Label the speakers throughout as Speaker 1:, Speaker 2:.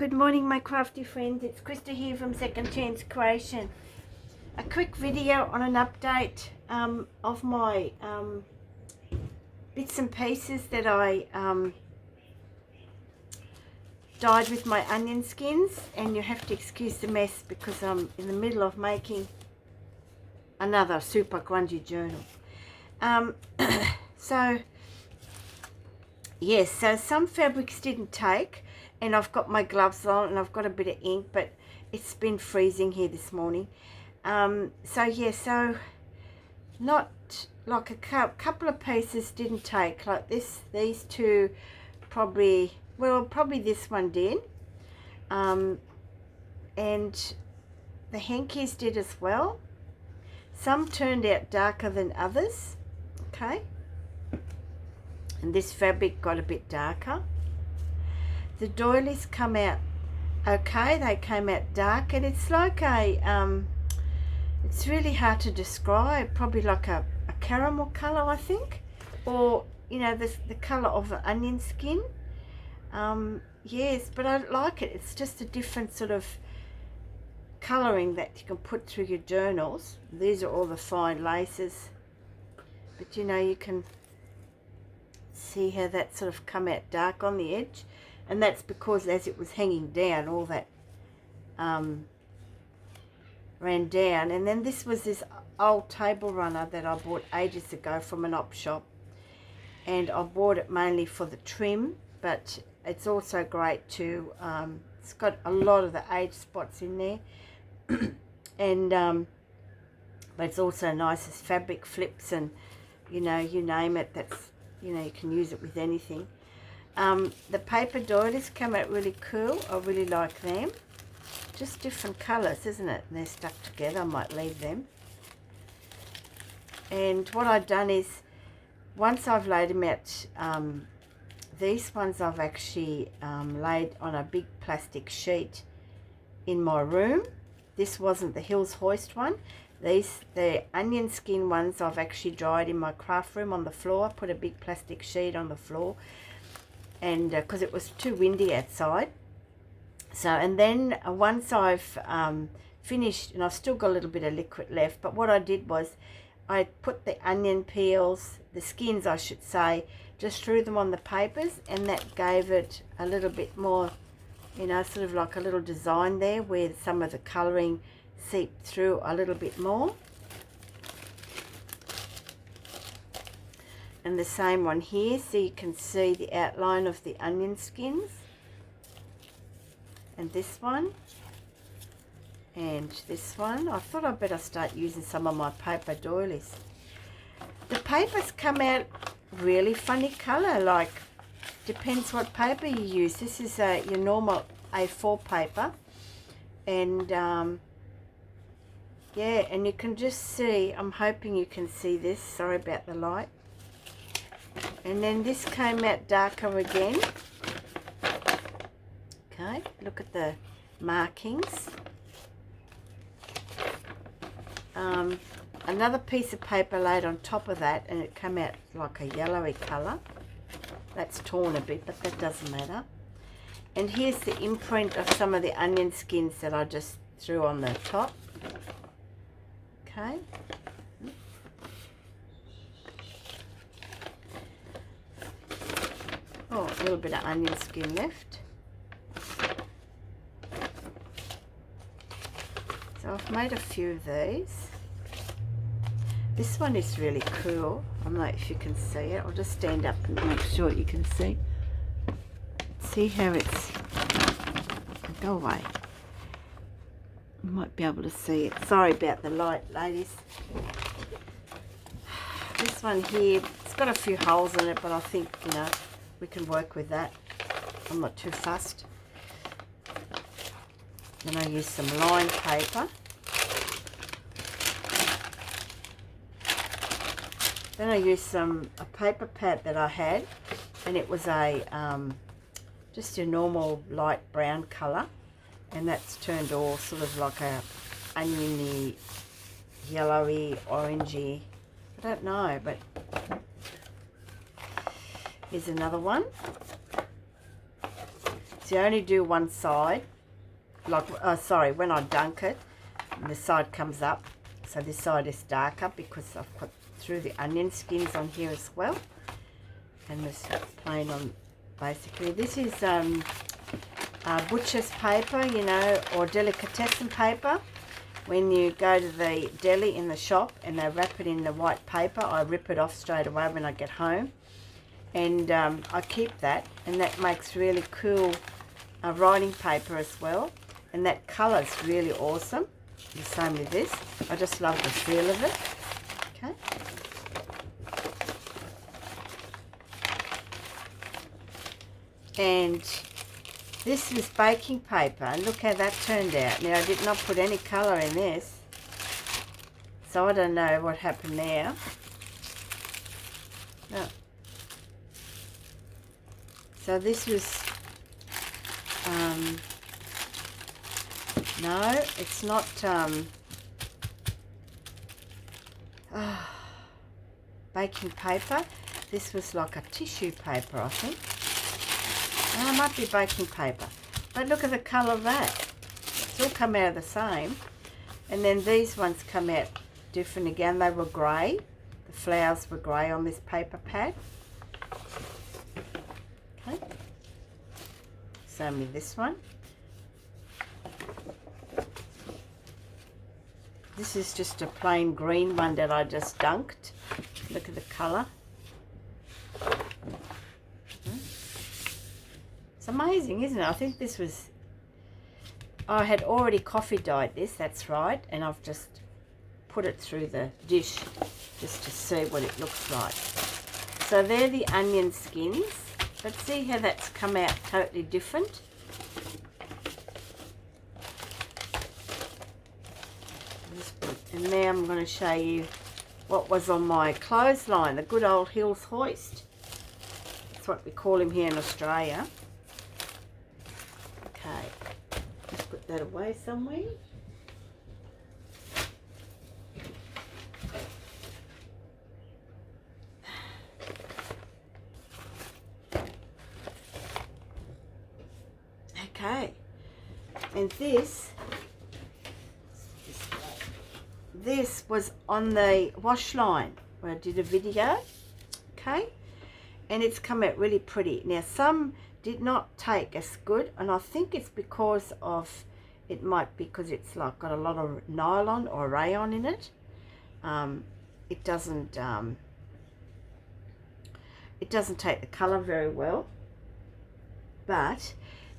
Speaker 1: Good morning, my crafty friends. It's Krista here from Second Chance Creation. A quick video on an update of my bits and pieces that I dyed with my onion skins, and you have to excuse the mess because I'm in the middle of making another super grungy journal. So yes, so some fabrics didn't take, and I've got my gloves on and I've got a bit of ink, but it's been freezing here this morning. So not like a couple of pieces didn't take, like these two probably this one did, and the hankies did as well. Some turned out darker than others, okay, and this fabric got a bit darker. The doilies come out okay, they came out dark, and it's like a it's really hard to describe, probably like a caramel color, I think, or you know, the color of an onion skin. Yes, but I like it. It's just a different sort of coloring that you can put through your journals. These are all the fine laces, but you know, you can see how that sort of come out dark on the edge, and that's because as it was hanging down, all that ran down. And then this was this old table runner that I bought ages ago from an op shop, and I bought it mainly for the trim, but it's also great to it's got a lot of the age spots in there and but it's also nice as fabric flips, and you know, you name it, that's, you know, you can use it with anything. The paper doilies come out really cool. I really like them. Just different colours, isn't it? And they're stuck together. I might leave them. And what I've done is, once I've laid them out, these ones I've actually laid on a big plastic sheet in my room. This wasn't the Hills Hoist one. The onion skin ones I've actually dried in my craft room on the floor. I put a big plastic sheet on the floor, and because it was too windy outside. So, and then once I've finished, and I've still got a little bit of liquid left, but what I did was I put the onion peels, the skins I should say, just threw them on the papers, and that gave it a little bit more, you know, sort of like a little design there where some of the colouring seeped through a little bit more. And the same one here, so you can see the outline of the onion skins. And this one. And this one. I thought I'd better start using some of my paper doilies. The papers come out really funny colour, like depends what paper you use. This is your normal A4 paper, and yeah, and you can just see, I'm hoping you can see this, sorry about the light. And then this came out darker again. Okay, look at the markings. Another piece of paper laid on top of that, and it came out like a yellowy colour. That's torn a bit, but that doesn't matter. And here's the imprint of some of the onion skins that I just threw on the top. Okay. Oh, a little bit of onion skin left. So I've made a few of these. This one is really cool. I don't know if you can see it. I'll just stand up and make sure you can see. See how it's... Go away. You might be able to see it. Sorry about the light, ladies. This one here, it's got a few holes in it, but I think, you know, we can work with that. I'm not too fussed. Then I use some line paper. Then I used a paper pad that I had, and it was a just a normal light brown colour, and that's turned all sort of like a oniony, yellowy, orangey. I don't know, but here's another one. So you only do one side, like, sorry, when I dunk it, the side comes up. So this side is darker because I've put through the onion skins on here as well. And this plain on, basically. This is butcher's paper, you know, or delicatessen paper. When you go to the deli in the shop and they wrap it in the white paper, I rip it off straight away when I get home. And I keep that, and that makes really cool writing paper as well. And that colour is really awesome. The same with this. I just love the feel of it. Okay. And this is baking paper, and look how that turned out. Now, I did not put any colour in this, so I don't know what happened there. No. So this was, no, it's not, baking paper. This was like a tissue paper, I think. No, it might be baking paper. But look at the colour of that. It's all come out the same. And then these ones come out different again. They were grey. The flowers were grey on this paper pad. Okay. Same with this one. This is just a plain green one that I just dunked. Look at the colour. It's amazing, isn't it? I think this was, I had already coffee dyed this, that's right, and I've just put it through the dish just to see what it looks like. So they're the onion skins, but see how that's come out totally different? And now I'm going to show you what was on my clothesline, the good old Hills hoist. That's what we call him here in Australia. Okay, let's put that away somewhere. Okay, and this was on the Washline where I did a video, okay, and it's come out really pretty. Now some did not take as good, and I think it's because of, it might be because it's like got a lot of nylon or rayon in it. It doesn't take the colour very well, but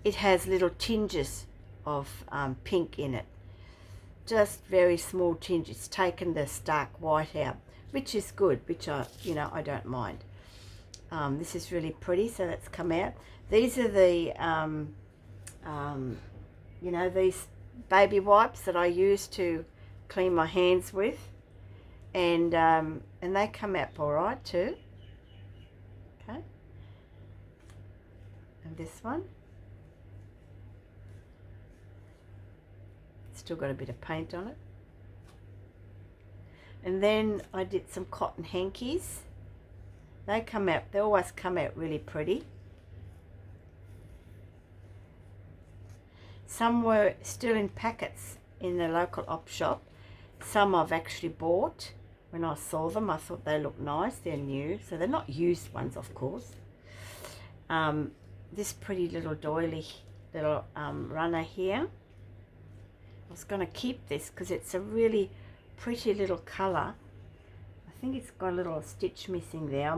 Speaker 1: it has little tinges of pink in it, just very small tinge. It's taken the stark white out, which is good, which I don't mind. This is really pretty, so that's come out. These are the these baby wipes that I use to clean my hands with, and they come out all right too. Okay, and this one, still got a bit of paint on it. And then I did some cotton hankies. They always come out really pretty. Some were still in packets in the local op shop. Some I've actually bought. When I saw them, I thought they looked nice. They're new, so they're not used ones, of course. This pretty little doily little runner here. I was going to keep this because it's a really pretty little colour. I think it's got a little stitch missing there. I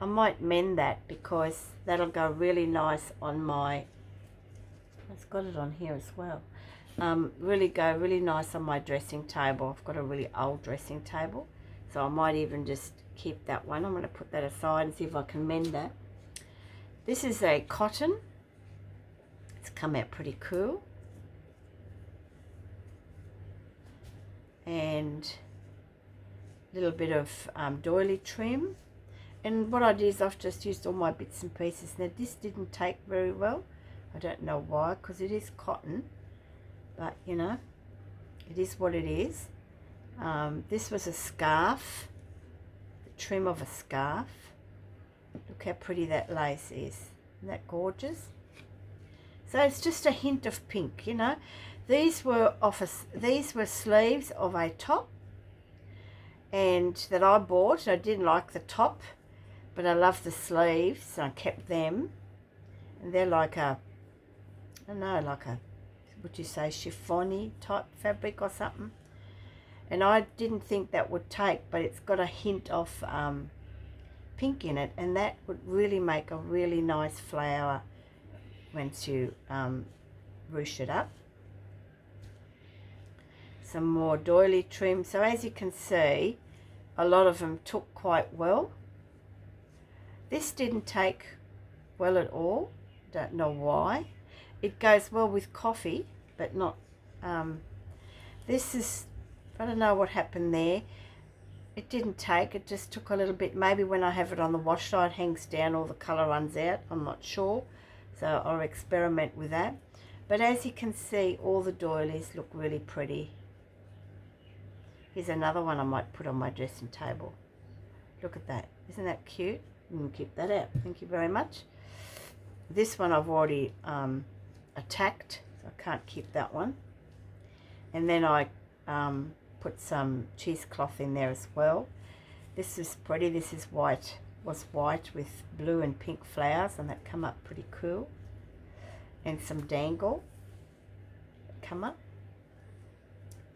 Speaker 1: might mend that because that'll go really nice on my. It's got it on here as well. Really go really nice on my dressing table. I've got a really old dressing table, so I might even just keep that one. I'm going to put that aside and see if I can mend that. This is a cotton. It's come out pretty cool. And a little bit of doily trim. And what I did is I've just used all my bits and pieces. Now this didn't take very well. I don't know why, because it is cotton, but you know, it is what it is. This was a scarf, the trim of a scarf. Look how pretty that lace is. Isn't that gorgeous? So it's just a hint of pink, you know. These were sleeves of a top, and that I bought. I didn't like the top, but I love the sleeves, so I kept them. And they're like a, I don't know, like a, would you say chiffony type fabric or something? And I didn't think that would take, but it's got a hint of pink in it, and that would really make a really nice flower once you ruche it up. Some more doily trim. So as you can see, a lot of them took quite well. This didn't take well at all. Don't know why. It goes well with coffee, but not this is, I don't know what happened there. It didn't take, it just took a little bit. Maybe when I have it on the wash line, it hangs down, all the colour runs out. I'm not sure, so I'll experiment with that. But as you can see, all the doilies look really pretty. Here's another one I might put on my dressing table. Look at that. Isn't that cute? Keep that out. Thank you very much. This one I've already attacked, so I can't keep that one. And then I put some cheesecloth in there as well. This is pretty. This is white. Was white with blue and pink flowers, and that come up pretty cool. And some dangle come up.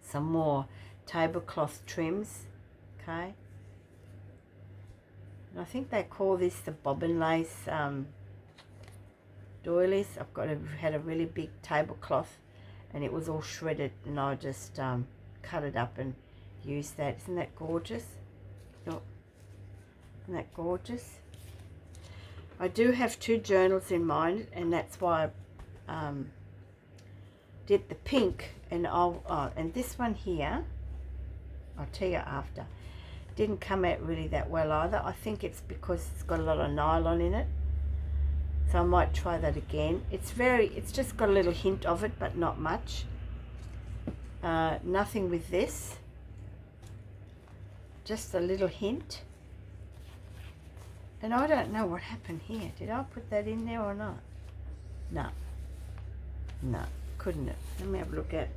Speaker 1: Some more tablecloth trims. Okay. And I think they call this the bobbin lace doilies. Had a really big tablecloth, and it was all shredded, and I just cut it up and used that. Isn't that gorgeous? Look, isn't that gorgeous? I do have 2 journals in mind, and that's why I did the pink, and and this one here, I'll tell you after, didn't come out really that well either. I think it's because it's got a lot of nylon in it, so I might try that again. It's just got a little hint of it, but not much. Nothing with this, just a little hint. And I don't know what happened here. Did I put that in there or not? No, couldn't it? Let me have a look at it.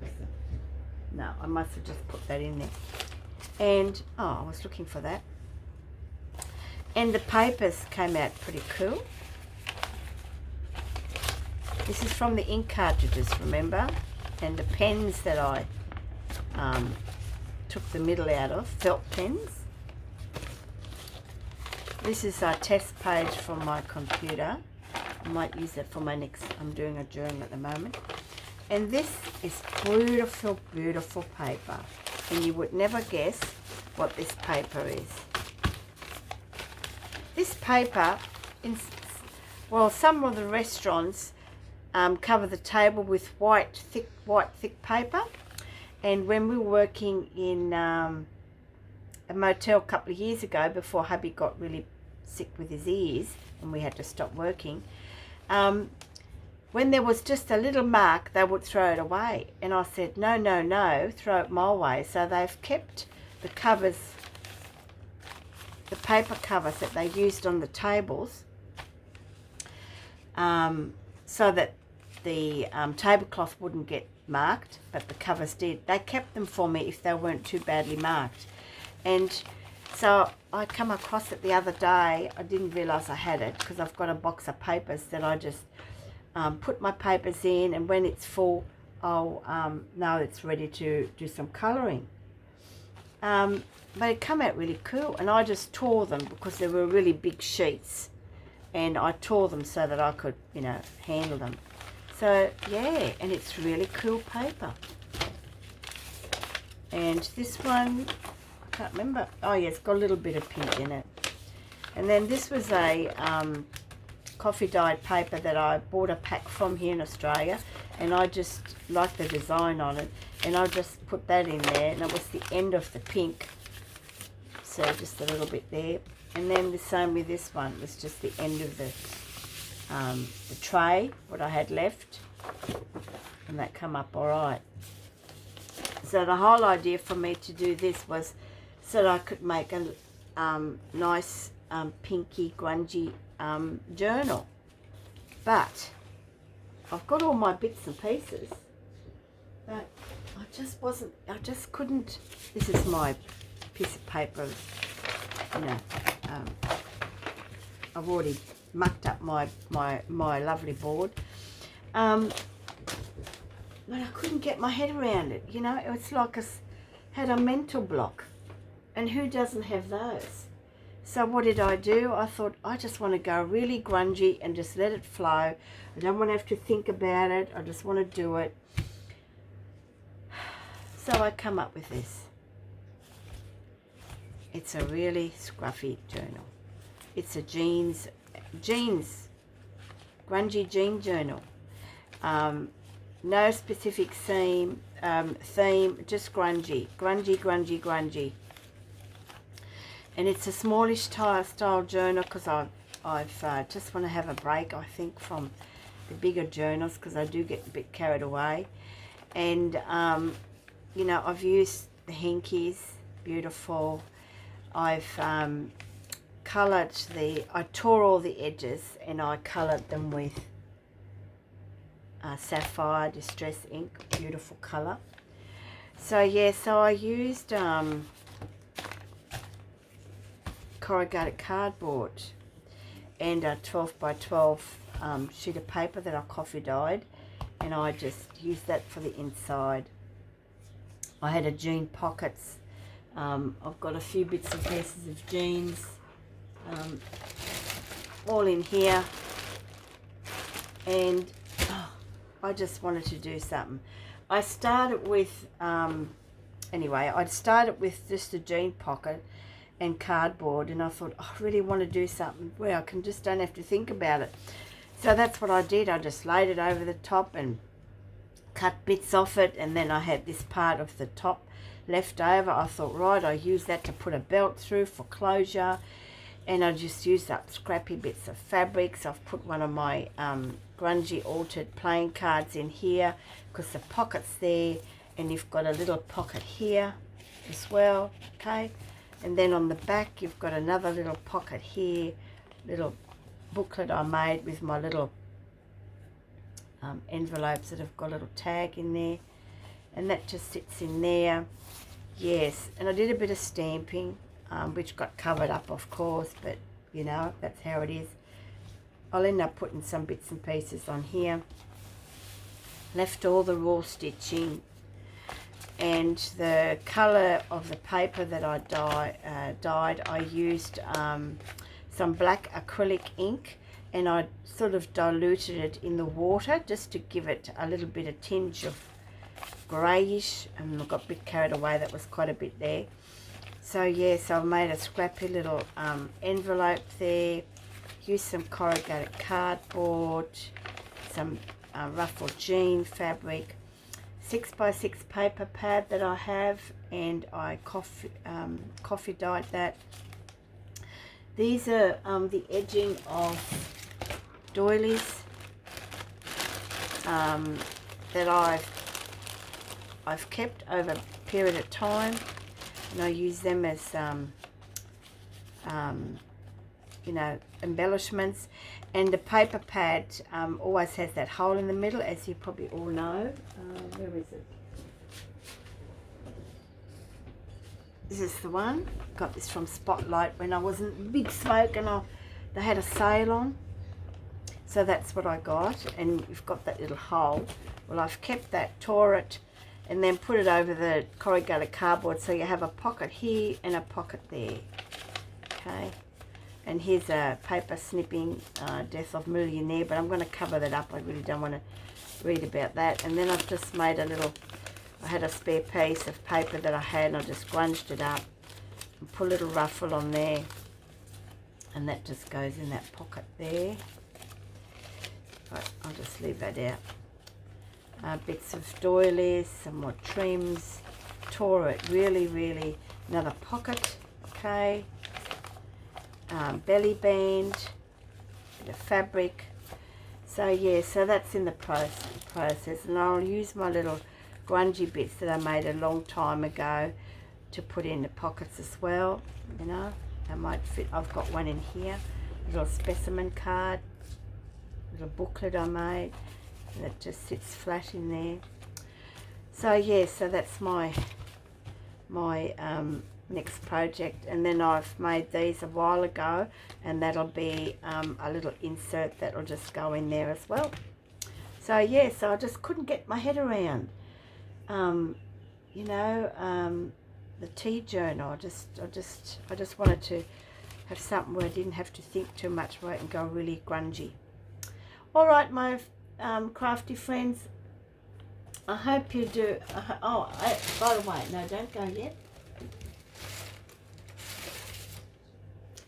Speaker 1: No, I must have just put that in there. And I was looking for that. And the papers came out pretty cool. This is from the ink cartridges, remember? And the pens that I took the middle out of, felt pens. This is a test page from my computer. I might use it for my next, I'm doing a journal at the moment. And this is beautiful, beautiful paper. And you would never guess what this paper is. This paper, well, some of the restaurants cover the table with white thick paper. And when we were working in a motel a couple of years ago, before hubby got really sick with his ears and we had to stop working, when there was just a little mark, they would throw it away. And I said, no, throw it my way. So they've kept the covers, the paper covers that they used on the tables, so that the tablecloth wouldn't get marked, but the covers did. They kept them for me if they weren't too badly marked. And so I come across it the other day. I didn't realise I had it because I've got a box of papers that I just put my papers in, and when it's full, I'll know it's ready to do some colouring. But it came out really cool, and I just tore them because they were really big sheets, and I tore them so that I could, you know, handle them. So yeah, and it's really cool paper. And this one, I can't remember. Oh yeah, it's got a little bit of pink in it. And then this was a coffee dyed paper that I bought a pack from here in Australia, and I just liked the design on it, and I just put that in there, and it was the end of the pink, so just a little bit there. And then the same with this one, it was just the end of the tray, what I had left, and that come up all right. So the whole idea for me to do this was so that I could make a nice pinky grungy journal. But I've got all my bits and pieces, but I just couldn't. This is my piece of paper, you know, I've already mucked up my lovely board, but I couldn't get my head around it, you know. It's like I had a mental block, and who doesn't have those? So what did I do? I thought, I just want to go really grungy and just let it flow. I don't want to have to think about it. I just want to do it. So I come up with this. It's a really scruffy journal. It's a jeans, grungy jean journal. No specific theme, just grungy. And it's a smallish style journal because I've just want to have a break, I think, from the bigger journals because I do get a bit carried away. And, you know, I've used the hankies, beautiful. I've coloured I tore all the edges and I coloured them with sapphire distress ink, beautiful colour. So yeah, so I used corrugated cardboard and a 12 by 12 sheet of paper that I coffee dyed, and I just used that for the inside. I had a jean pockets. I've got a few bits and pieces of jeans all in here, and I just wanted to do something. I started with anyway, I started with just a jean pocket and cardboard, and I thought, I really want to do something where I can just don't have to think about it. So that's what I did. I just laid it over the top and cut bits off it, and then I had this part of the top left over. I thought, right, I use that to put a belt through for closure, and I just used up scrappy bits of fabric. So I've put one of my grungy altered playing cards in here because the pocket's there, and you've got a little pocket here as well, okay? And then on the back you've got another little pocket here, little booklet I made with my little envelopes that have got a little tag in there, and that just sits in there. Yes, and I did a bit of stamping, which got covered up, of course, but you know, that's how it is. I'll end up putting some bits and pieces on here. Left all the raw stitching, and the colour of the paper that I dyed, I used some black acrylic ink, and I sort of diluted it in the water just to give it a little bit of tinge of greyish, and I got a bit carried away. That was quite a bit there. So yeah, so I made a scrappy little envelope there, used some corrugated cardboard, some ruffled jean fabric, 6x6 paper pad that I have, and I coffee dyed that. These are the edging of doilies that I've kept over a period of time, and I use them as you know, embellishments. And the paper pad always has that hole in the middle, as you probably all know. Where is it? This is the one. Got this from Spotlight when I was in Big Smoke, and they had a sale on. So that's what I got, and you've got that little hole. Well, I've kept that, tore it, and then put it over the corrugated cardboard, so you have a pocket here and a pocket there. Okay. And here's a paper snipping, Death of Millionaire, but I'm going to cover that up. I really don't want to read about that. And then I've just made a little, I had a spare piece of paper that I had, and I just grunged it up and put a little ruffle on there. And that just goes in that pocket there. Right, I'll just leave that out. Bits of doilies, some more trims. Tore it really, another pocket, okay. Belly band, bit of fabric. So yeah, so that's in the process, and I'll use my little grungy bits that I made a long time ago to put in the pockets as well. You know, they might fit. I've got one in here, a little specimen card, little booklet I made, and it just sits flat in there. So yeah, so that's my next project. And then I've made these a while ago, and that'll be a little insert that'll just go in there as well. So yeah, so I just couldn't get my head around you know, the tea journal. I just wanted to have something where I didn't have to think too much about it and go really grungy. All right, my crafty friends, I hope you do. By the way, no, don't go yet.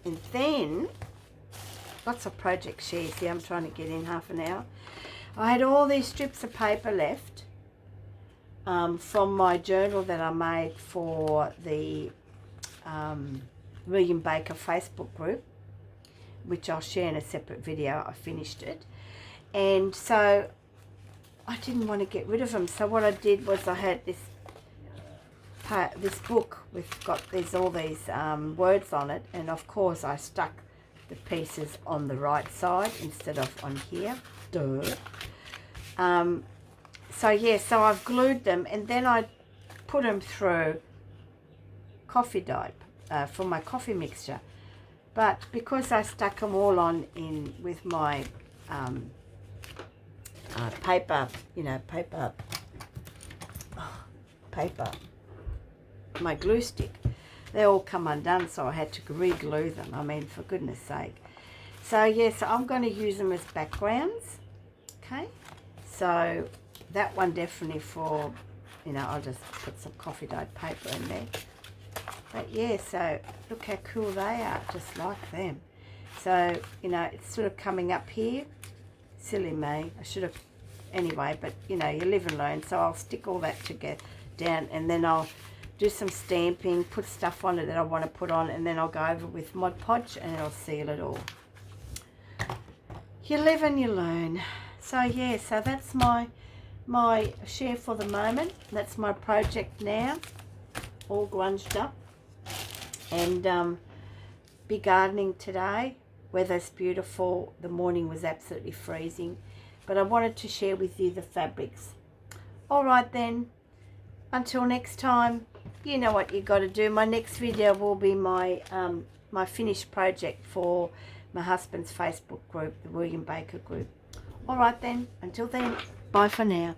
Speaker 1: And then lots of project shares here. I'm trying to get in half an hour. I had all these strips of paper left from my journal that I made for the William Baker Facebook group, which I'll share in a separate video. I finished it, and so I didn't want to get rid of them. So what I did was I had this book with all these words on it, and of course I stuck the pieces on the right side instead of on here. Duh. So yeah, so I've glued them, and then I put them through coffee dye for my coffee mixture. But because I stuck them all on in with my paper, you know, paper, my glue stick, they all come undone, so I had to re-glue them. I mean, for goodness sake. So yeah, so I'm going to use them as backgrounds. Okay, so that one definitely for, you know, I'll just put some coffee dyed paper in there. But yeah, so look how cool they are, just like them. So, you know, it's sort of coming up here. Silly me, I should have, anyway, but you know, you live and learn. So I'll stick all that together down, and then I'll do some stamping, put stuff on it that I want to put on, and then I'll go over with Mod Podge and I'll seal it all. You live and you learn. So yeah, so that's my share for the moment. That's my project now, all grunged up. And be gardening today. Weather's beautiful. The morning was absolutely freezing, but I wanted to share with you the fabrics. All right then, until next time, you know what you got to do. My next video will be my my finished project for my husband's Facebook group, the William Baker group. All right then, until then, bye for now.